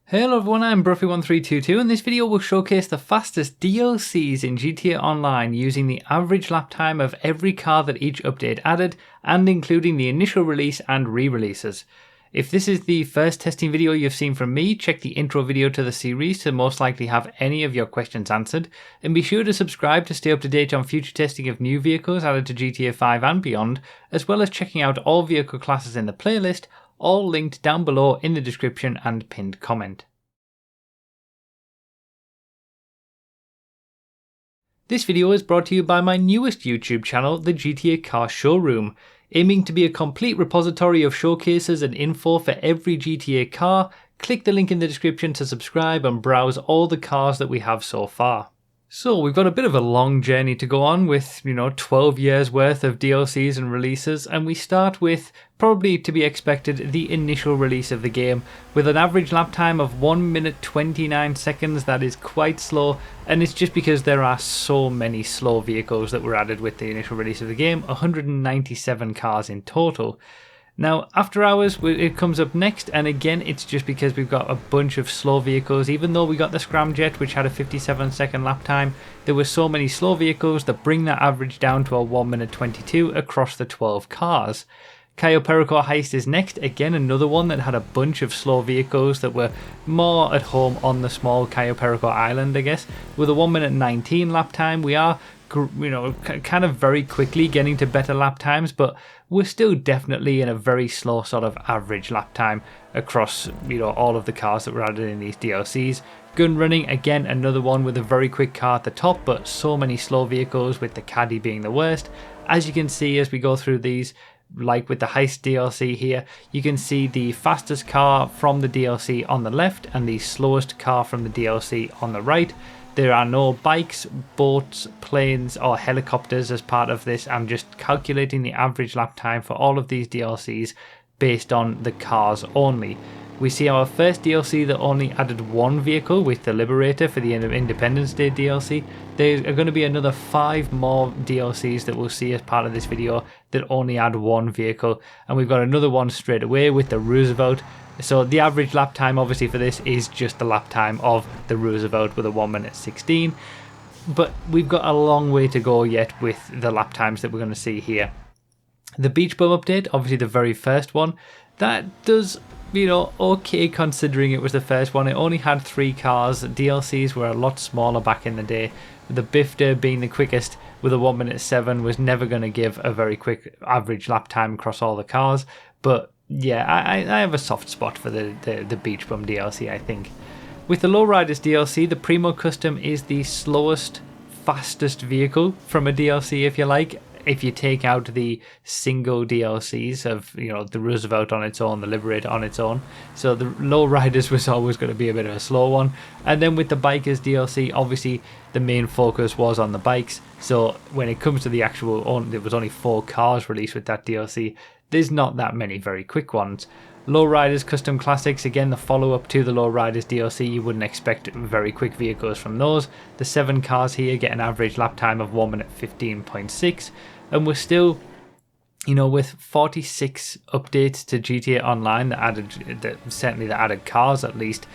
Hello everyone, I'm Bruffy1322 and this video will showcase the fastest DLCs in GTA Online using the average lap time of every car that each update added and including the initial release and re-releases. If this is the first testing video you've seen from me, check the intro video to the series to most likely have any of your questions answered, and be sure to subscribe to stay up to date on future testing of new vehicles added to GTA 5 and beyond, as well as checking out all vehicle classes in the playlist, all linked down below in the description and pinned comment. This video is brought to you by my newest YouTube channel, the GTA Car Showroom, aiming to be a complete repository of showcases and info for every GTA car. Click the link in the description to subscribe and browse all the cars that we have so far. So we've got a bit of a long journey to go on with, 12 years worth of DLCs and releases, and we start with, probably to be expected, the initial release of the game, with an average lap time of 1 minute 29 seconds. That is quite slow, and it's just because there are so many slow vehicles that were added with the initial release of the game, 197 cars in total. Now, after hours, it comes up next, and again, it's just because we've got a bunch of slow vehicles. Even though we got the Scramjet, which had a 57-second lap time, there were so many slow vehicles that bring that average down to a 1 minute 22 across the 12 cars. Cayo Perico Heist is next, again another one that had a bunch of slow vehicles that were more at home on the small Cayo Perico Island, I guess. With a 1 minute 19 lap time, we are kind of very quickly getting to better lap times, but we're still definitely in a very slow sort of average lap time across all of the cars that were added in these DLCs. Gun Running, again another one with a very quick car at the top, but so many slow vehicles, with the Caddy being the worst. As you can see as we go through these, like with the Heist DLC here, you can see the fastest car from the DLC on the left and the slowest car from the DLC on the right. There are no bikes, boats, planes or helicopters as part of this. I'm just calculating the average lap time for all of these DLCs based on the cars only. We see our first DLC that only added one vehicle with the Liberator for the Independence Day DLC. There are going to be another 5 more DLCs that we'll see as part of this video that only add one vehicle. And we've got another one straight away with the Roosevelt. So the average lap time obviously for this is just the lap time of the Roosevelt with a 1 minute 16. But we've got a long way to go yet with the lap times that we're going to see here. The Beach Bum update, obviously the very first one, that does, okay considering it was the first one. It only had 3 cars. DLCs were a lot smaller back in the day. The Bifter being the quickest with a 1 minute 7 was never going to give a very quick average lap time across all the cars. But yeah, I have a soft spot for the Beach Bum DLC, I think. With the Lowriders DLC, the Primo Custom is the slowest, fastest vehicle from a DLC, if you like. If you take out the single DLCs of, the Roosevelt on its own, the Liberator on its own. So the Lowriders was always going to be a bit of a slow one. And then with the Bikers DLC, obviously the main focus was on the bikes. So when it comes to the actual, there was only 4 cars released with that DLC. There's not that many very quick ones. Lowriders Custom Classics, again the follow-up to the Lowriders DLC, you wouldn't expect very quick vehicles from those. The 7 cars here get an average lap time of 1 minute 15.6, and we're still, with 46 updates to GTA Online that added cars at least.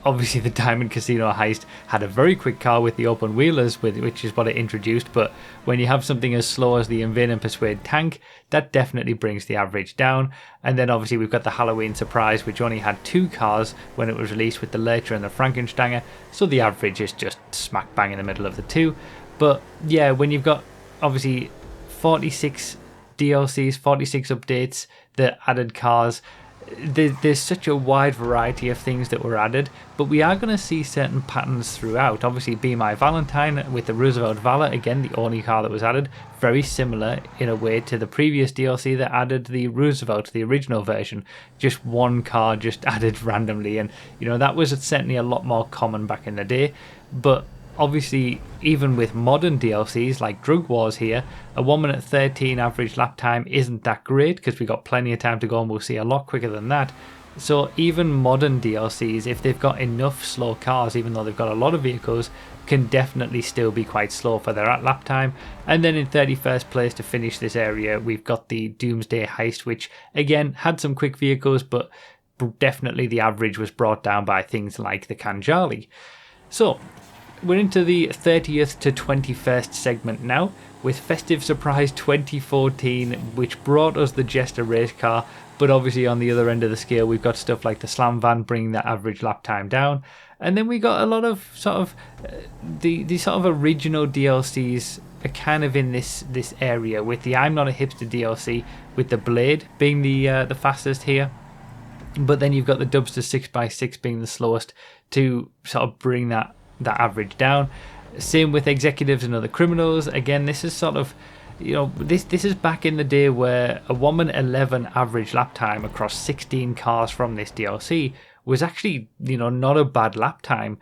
Obviously the Diamond Casino Heist had a very quick car with the open wheelers, which is what it introduced, but when you have something as slow as the Invade and Persuade tank, that definitely brings the average down. And then obviously we've got the Halloween Surprise, which only had 2 cars when it was released, with the Lercher and the Frankensteiner, so the average is just smack bang in the middle of the two. But yeah, when you've got obviously 46 DLCs, 46 updates that added cars, there's such a wide variety of things that were added, but we are going to see certain patterns throughout. Obviously Be My Valentine with the Roosevelt Valor, again the only car that was added, very similar in a way to the previous DLC that added the Roosevelt, the original version. Just one car just added randomly, and that was certainly a lot more common back in the day. But obviously, even with modern DLCs like Drug Wars here, a 1 minute 13 average lap time isn't that great, because we got plenty of time to go and we'll see a lot quicker than that. So even modern DLCs, if they've got enough slow cars, even though they've got a lot of vehicles, can definitely still be quite slow for their lap time. And then in 31st place to finish this area, we've got the Doomsday Heist, which again had some quick vehicles, but definitely the average was brought down by things like the Kanjali. So we're into the 30th to 21st segment now, with Festive Surprise 2014, which brought us the Jester race car. But obviously on the other end of the scale, we've got stuff like the Slam Van bringing the average lap time down. And then we got a lot of sort of the sort of original DLCs are kind of in this area, with the I'm Not a Hipster DLC, with the Blade being the fastest here. But then you've got the Dubster 6x6 being the slowest to sort of bring that average down. Same with Executives and Other Criminals. Again, this is sort of, this is back in the day where a 1:11 average lap time across 16 cars from this DLC was actually, not a bad lap time.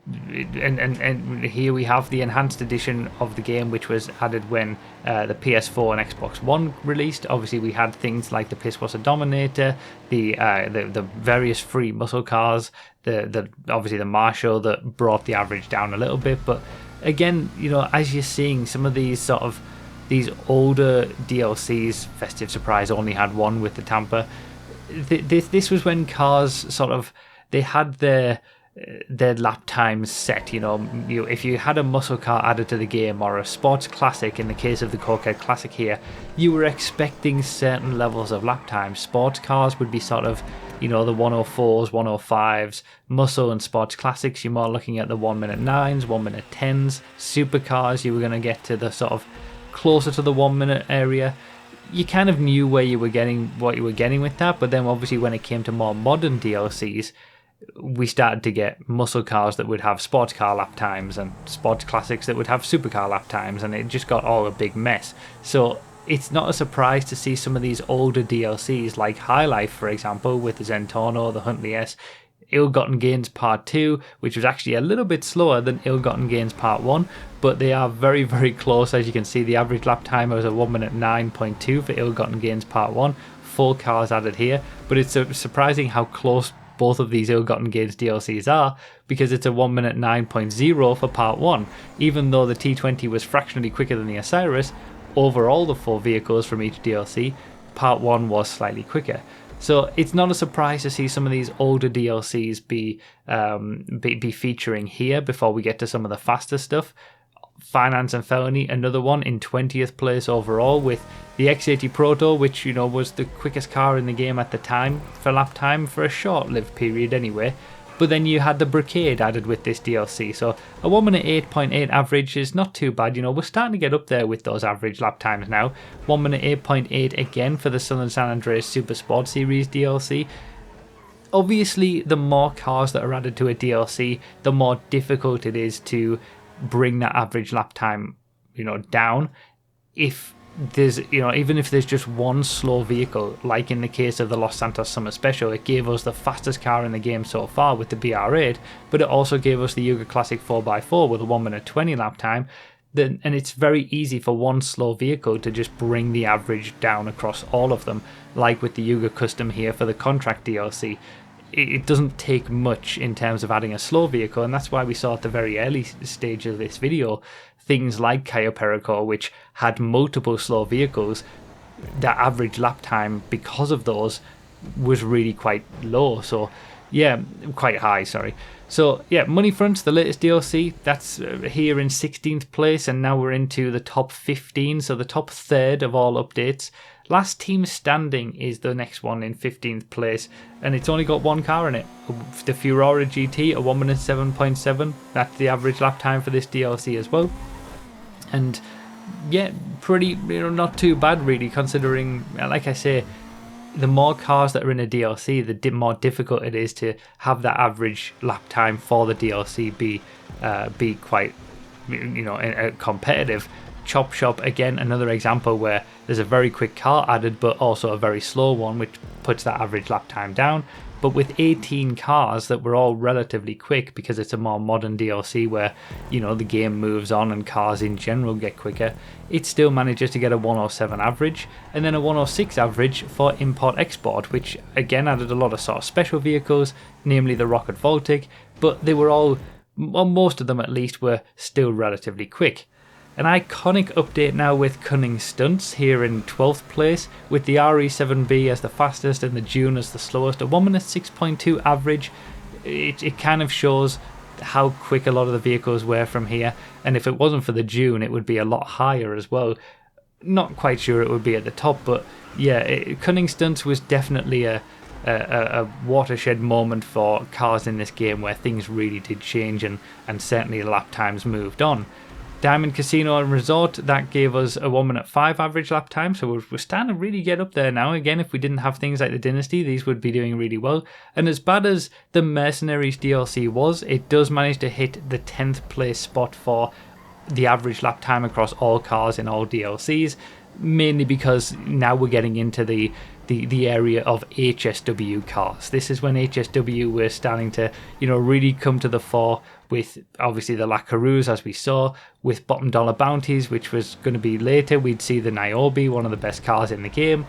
And here we have the enhanced edition of the game, which was added when the PS4 and Xbox One released. Obviously, we had things like the Pisswasser Dominator, the various free muscle cars, the obviously the Marshall that brought the average down a little bit. But again, as you're seeing some of these these older DLCs, Festive Surprise only had one with the Tampa. This was when cars they had their lap times set. If you had a muscle car added to the game, or a sports classic in the case of the Cokehead Classic here, you were expecting certain levels of lap time. Sports cars would be the 104s, 105s. Muscle and sports classics, you're more looking at the 1:09s, 1:10s. Supercars, you were going to get to the sort of closer to the 1 minute area. You kind of knew what you were getting with that. But then obviously when it came to more modern DLCs, we started to get muscle cars that would have sports car lap times, and sports classics that would have supercar lap times, and it just got all a big mess. So it's not a surprise to see some of these older DLCs like High Life, for example, with the Zentorno, the Huntley S, Ill-Gotten Gains Part 2, which was actually a little bit slower than Ill-Gotten Gains Part 1, but they are very, very close. As you can see, the average lap time was a 1:09.2 for Ill-Gotten Gains Part 1, 4 cars added here, but it's surprising how close both of these Ill-Gotten Gains DLCs are, because it's a 1:09.0 for Part 1. Even though the T20 was fractionally quicker than the Osiris, overall the 4 vehicles from each DLC, Part 1 was slightly quicker. So it's not a surprise to see some of these older DLCs be featuring here before we get to some of the faster stuff. Finance and Felony, another one in 20th place overall, with the X80 Proto, which was the quickest car in the game at the time for lap time, for a short-lived period anyway. But then you had the Brigade added with this DLC, so a 1:08.8 average is not too bad. We're starting to get up there with those average lap times now. 1:08.8 again for the Southern San Andreas Super Sport Series DLC. Obviously, the more cars that are added to a DLC, the more difficult it is to bring that average lap time, down. If there's, even if there's just one slow vehicle, like in the case of the Los Santos Summer Special, it gave us the fastest car in the game so far with the BR8, but it also gave us the Yuga Classic 4x4 with a 1:20 lap time. And it's very easy for one slow vehicle to just bring the average down across all of them, like with the Yuga Custom here for the Contract DLC. It doesn't take much in terms of adding a slow vehicle, and that's why we saw at the very early stage of this video things like Cayo Perico, which had multiple slow vehicles. That average lap time, because of those, was really quite low. So yeah, quite high, sorry. So yeah, Money Fronts, the latest DLC, that's here in 16th place, and now we're into the top 15, so the top third of all updates. Last Team Standing is the next one in 15th place, and it's only got one car in it. The Furora GT, a 1:07.7. That's the average lap time for this DLC as well. And yeah, pretty, not too bad really, considering, like I say, the more cars that are in a DLC, the more difficult it is to have that average lap time for the DLC be quite, competitive. Chop Shop, again, another example where there's a very quick car added, but also a very slow one, which puts that average lap time down. But with 18 cars that were all relatively quick, because it's a more modern DLC where, the game moves on and cars in general get quicker, it still manages to get a 107 average, and then a 106 average for Import-Export, which again added a lot of sort of special vehicles, namely the Rocket Voltic, but they were all, well, most of them at least, were still relatively quick. An iconic update now with Cunning Stunts here in 12th place, with the RE7B as the fastest and the Dune as the slowest. A 1 minute 6.2 average. It kind of shows how quick a lot of the vehicles were from here, and if it wasn't for the Dune it would be a lot higher as well. Not quite sure it would be at the top, but yeah, Cunning Stunts was definitely a watershed moment for cars in this game where things really did change, and certainly lap times moved on. Diamond Casino and Resort, that gave us a 1 minute 5 average lap time, so we're starting to really get up there now. Again, if we didn't have things like the Dynasty, these would be doing really well. And as bad as the Mercenaries DLC was, it does manage to hit the 10th place spot for the average lap time across all cars in all DLCs, mainly because now we're getting into the area of HSW cars. This is when HSW were starting to, really come to the fore, with obviously the Lacroix, as we saw, with bottom dollar bounties, which was going to be later. We'd see the Niobe, one of the best cars in the game.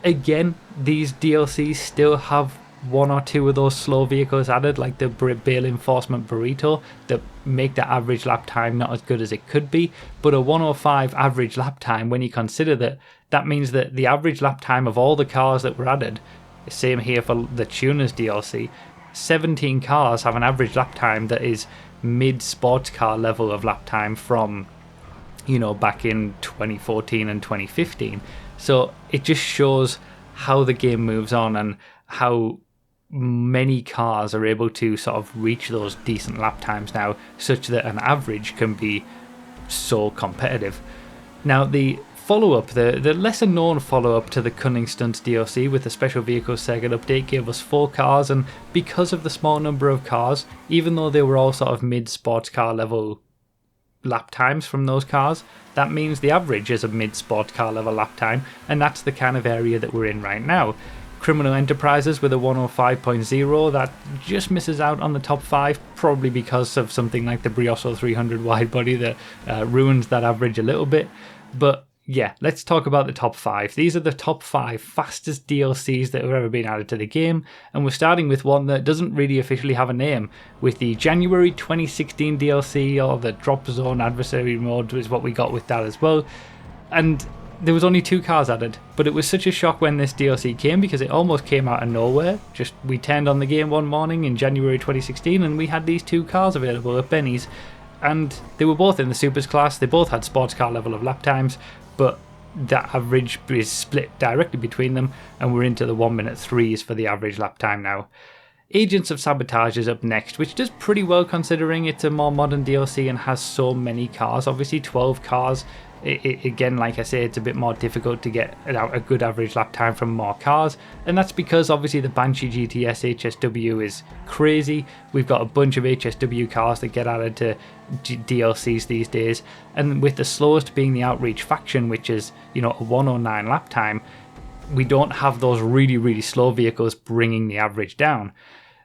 Again, these DLCs still have one or two of those slow vehicles added, like the Bail Enforcement Burrito, that make the average lap time not as good as it could be. But a 105 average lap time, when you consider that means that the average lap time of all the cars that were added, same here for the Tuners DLC, 17 cars have an average lap time that is mid sports car level of lap time from, back in 2014 and 2015. So it just shows how the game moves on and how many cars are able to sort of reach those decent lap times now, such that an average can be so competitive. Now, the follow-up, the lesser known follow-up to the Cunning Stunts DLC with the Special Vehicles Circuit update, gave us 4 cars, and because of the small number of cars, even though they were all sort of mid-sports car level lap times from those cars, that means the average is a mid-sports car level lap time, and that's the kind of area that we're in right now. Criminal Enterprises with a 105.0, that just misses out on the top 5, probably because of something like the Brioso 300 widebody that ruins that average a little bit. But yeah, let's talk about the top 5. These are the top 5 fastest DLCs that have ever been added to the game, and we're starting with one that doesn't really officially have a name, with the January 2016 DLC, or the Drop Zone Adversary Mode is what we got with that as well. And there was only 2 cars added, but it was such a shock when this DLC came, because it almost came out of nowhere. Just, we turned on the game one morning in January 2016 and we had these 2 cars available at Benny's, and they were both in the Supers class. They both had sports car level of lap times, but that average is split directly between them, and we're into the 1 minute 3s for the average lap time now. Agents of Sabotage is up next, which does pretty well considering it's a more modern DLC and has so many cars. Obviously 12 cars. Again, like I say, it's a bit more difficult to get a good average lap time from more cars, and that's because obviously the Banshee GTS HSW is crazy. We've got a bunch of HSW cars that get added to DLCs these days, and with the slowest being the Outreach faction, which is a 109 lap time, we don't have those really slow vehicles bringing the average down.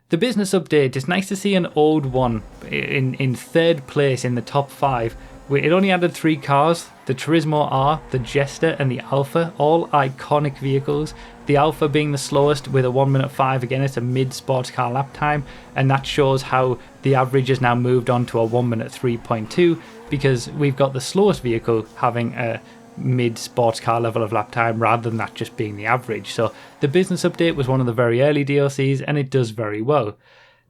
The business update, it's nice to see an old one in 3rd place in the top 5. It only added 3 cars, the Turismo R, the Jester and the Alpha, all iconic vehicles. The Alpha being the slowest with a 1 minute 5, again it's a mid-sports car lap time, and that shows how the average has now moved on to a 1 minute 3.2, because we've got the slowest vehicle having a mid-sports car level of lap time rather than that just being the average. So the business update was one of the very early DLCs and it does very well.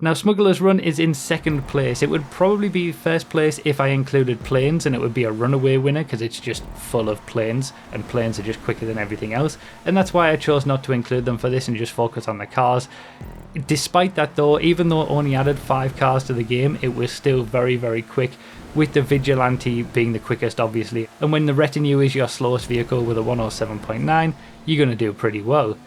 Now, Smuggler's Run is in 2nd place. It would probably be 1st place if I included planes, and it would be a runaway winner because it's just full of planes, and planes are just quicker than everything else. And that's why I chose not to include them for this and just focus on the cars. Despite that though, even though it only added 5 cars to the game, it was still very quick, with the Vigilante being the quickest obviously. And when the Retinue is your slowest vehicle with a 107.9, you're going to do pretty well.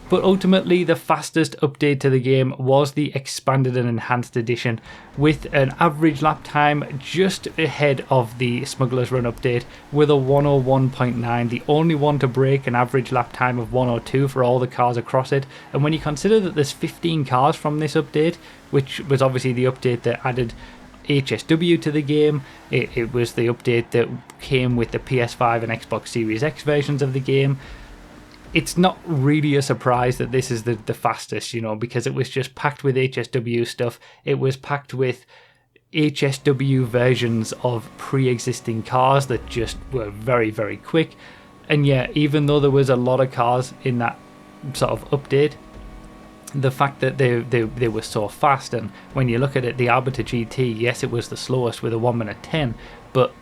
But ultimately, the fastest update to the game was the Expanded and Enhanced Edition, with an average lap time just ahead of the Smuggler's Run update with a 101.9, the only one to break an average lap time of 102 for all the cars across it. And when you consider that there's 15 cars from this update, which was obviously the update that added HSW to the game, it was the update that came with the PS5 and Xbox Series X versions of the game, it's not really a surprise that this is the fastest, because it was just packed with HSW stuff. It was packed with, HSW versions of pre-existing cars that just were very, very quick. And yeah, even though there was a lot of cars in that sort of update, the fact that they were so fast, and when you look at it, the Arbiter GT, yes, it was the slowest with a 1:10, but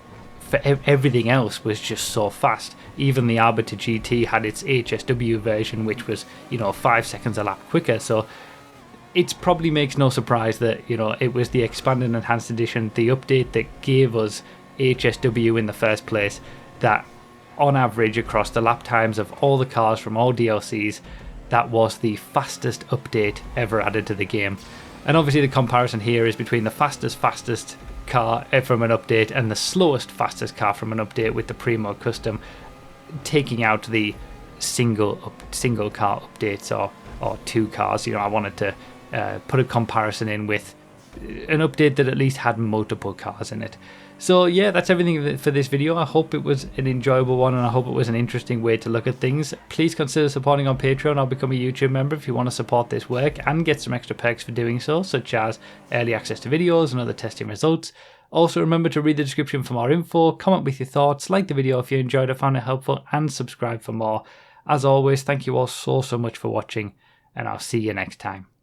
for everything else was just so fast. Even the Arbiter GT had its HSW version, which was, you know, 5 seconds a lap quicker. So it probably makes no surprise that, you know, it was the expanded and enhanced edition, the update that gave us HSW in the first place, that on average across the lap times of all the cars from all DLCs, that was the fastest update ever added to the game. And obviously the comparison here is between the fastest car from an update and the slowest fastest car from an update, with the Primo Custom taking out the single car updates or two cars. You know, I wanted to put a comparison in with an update that at least had multiple cars in it. So yeah, that's everything for this video. I hope it was an enjoyable one, and I hope it was an interesting way to look at things. Please consider supporting on Patreon or become a YouTube member if you want to support this work and get some extra perks for doing so, such as early access to videos and other testing results. Also, remember to read the description for more info, comment with your thoughts, like the video if you enjoyed or found it helpful, and subscribe for more. As always, thank you all so much for watching, and I'll see you next time.